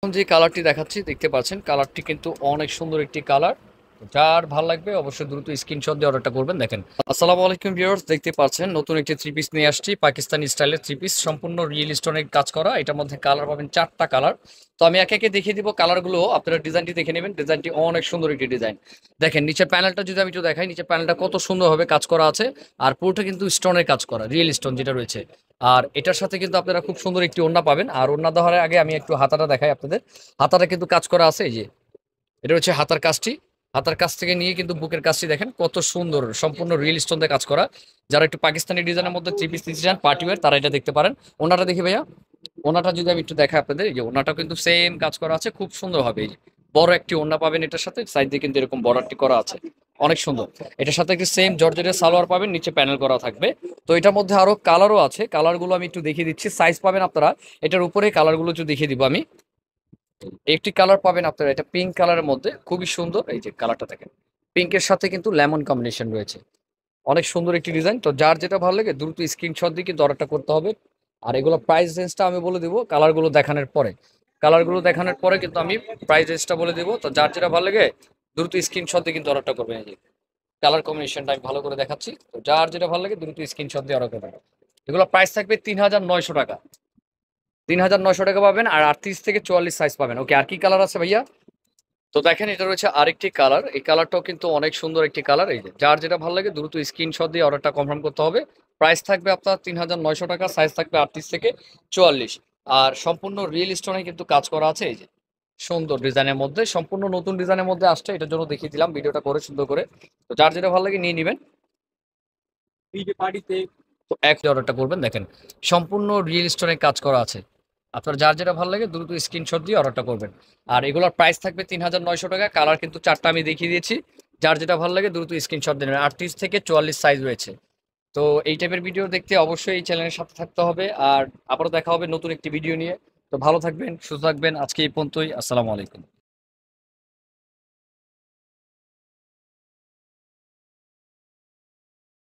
এখন যে কালারটি দেখাচ্ছি দেখতে পাচ্ছেন কালারটি কিন্তু অনেক সুন্দর একটি কালার। যার ভালো লাগবে অবশ্যই দ্রুত স্ক্রিনশট দিয়ে অর্ডারটা করবেন। দেখেন, আসসালামু আলাইকুম ভিউয়ার্স, দেখতে পাচ্ছেন নতুন একটি থ্রি পিস নিয়ে আসছি, পাকিস্তানি স্টাইলের থ্রি পিস, সম্পূর্ণ রিয়েল স্টোনের কাজ করা। এটার মধ্যে কালার পাবেন চারটা কালার। তো আমি একে একে দেখিয়ে দিব কালারগুলো, আপনারা ডিজাইনটি দেখে নেবেন। ডিজাইনটি অনেক সুন্দর একটি ডিজাইন। দেখেন নিচের প্যানেলটা যদি আমি একটু দেখাই, নিচের প্যানেলটা কত সুন্দরভাবে কাজ করা আছে। আর পুরোটা কিন্তু স্টোনের কাজ করা, রিয়েল স্টোন যেটা রয়েছে। আর এটার সাথে কিন্তু আপনারা খুব সুন্দর একটি ওড়না পাবেন। আর ওড়না দেওয়ার আগে আমি একটু হাতাটা দেখাই আপনাদের। হাতাটা কিন্তু কাজ করা আছে, এই যে এটা হচ্ছে হাতার কাজটি। হাতার কাছ থেকে নিয়ে কিন্তু বুকের কাজটি দেখেন কত সুন্দর, সম্পূর্ণ রিয়েল স্টোন দিয়ে কাজ করা। যারা একটু পাকিস্তানি ডিজাইনের মধ্যে থ্রি পিস নিতে চান পার্টি ওয়্যার, তারা এটা দেখতে পারেন। ওনাটা দেখি ভাইয়া, ওনাটা যদি আমি একটু দেখাই আপনাদের, এই যে ওনাটাও কিন্তু সেম কাজ করা আছে, খুব সুন্দর হবে। এই যে বড় একটি ওড়না পাবেন, এটার সাথে সাইড দিয়ে কিন্তু এরকম বর্ডারটি করা আছে, অনেক সুন্দর। এটার সাথে একটি সেম জর্জেটের সালোয়ার পাবেন, নিচে প্যানেল করা থাকবে। তো এটার মধ্যে আরো কালারও আছে, কালারগুলো আমি একটু দেখিয়ে দিচ্ছি। সাইজ পাবেন আপনারা, এটার উপরে কালারগুলো একটু দেখিয়ে দিব আমি। একটি কালার পাবেন আপনারা, এটা পিঙ্ক কালারের মধ্যে, খুবই সুন্দর। এই যে কালারটা দেখেন, পিঙ্কের সাথে কিন্তু লেমন কম্বিনেশন রয়েছে, অনেক সুন্দর একটি ডিজাইন। তো যার যেটা ভালো লাগে দ্রুত স্ক্রিনশট দিয়ে কিন্তু অর্ডারটা করতে হবে। আর এগুলো প্রাইস রেঞ্জটা আমি বলে দিব কালারগুলো দেখানোর পরে। কালারগুলো দেখানোর পরে কিন্তু আমি প্রাইস রেঞ্জটা বলে দিব। তো যার যেটা ভালো লাগে দ্রুত স্ক্রিনশট দিয়ে কিন্তু অর্ডারটা করবেন। এই যে কালার কম্বিনেশনটা আমি ভালো করে দেখাচ্ছি। তো যার যেটা ভালো লাগে দ্রুত স্ক্রিনশট দিয়ে অর্ডার করবেন। এগুলো প্রাইস থাকবে ৩,৯০০ টাকা। ৩,৯০০ টাকা পাবেন, আর ৩৮ থেকে ৪৪ সাইজ পাবেন। ওকে, আর কি কালার আছে ভাইয়া? তো দেখেন, এটা রয়েছে আরেকটি কালার। এই কালারটাও কিন্তু অনেক সুন্দর একটি কালার। এই যে যার যেটা ভালো লাগে দ্রুত স্ক্রিনশট দিয়ে অর্ডারটা কনফার্ম করতে হবে। প্রাইস থাকবে আপনার ৩,৯০০ টাকা, সাইজ থাকবে ৩৮ থেকে ৪৪। আর সম্পূর্ণ রিয়েল স্টোনে কিন্তু কাজ করা আছে। এই যে সুন্দর ডিজাইনের মধ্যে, সম্পূর্ণ নতুন ডিজাইনের মধ্যে আসছে, এটার জন্য দেখিয়ে দিলাম ভিডিওটা করে সুন্দর করে। তো যার যেটা ভালো লাগে নিয়ে নেবেন। তো এক অর্ডারটা করবেন। দেখেন সম্পূর্ণ রিয়েল স্টোনে কাজ করা আছে। আপনার যার যেটা ভালো লাগে দ্রুত স্ক্রিনশট দিয়ে অর্ডারটা করবেন। আর এগুলোর প্রাইস থাকবে ৩,৯০০ টাকা। কালার কিন্তু চারটা আমি দেখিয়ে দিয়েছি। যার যেটা ভালো লাগে দ্রুত স্ক্রিনশট দিয়ে নেবেন। ৩৮ থেকে ৪৪ সাইজ রয়েছে। তো এই টাইপের ভিডিও দেখতে অবশ্যই এই চ্যানেলের সাথে থাকতে হবে। আর আবারও দেখা হবে নতুন একটি ভিডিও নিয়ে। তো ভালো থাকবেন, সুস্থ থাকবেন। আজকে এই পর্যন্তই। আসসালামু আলাইকুম।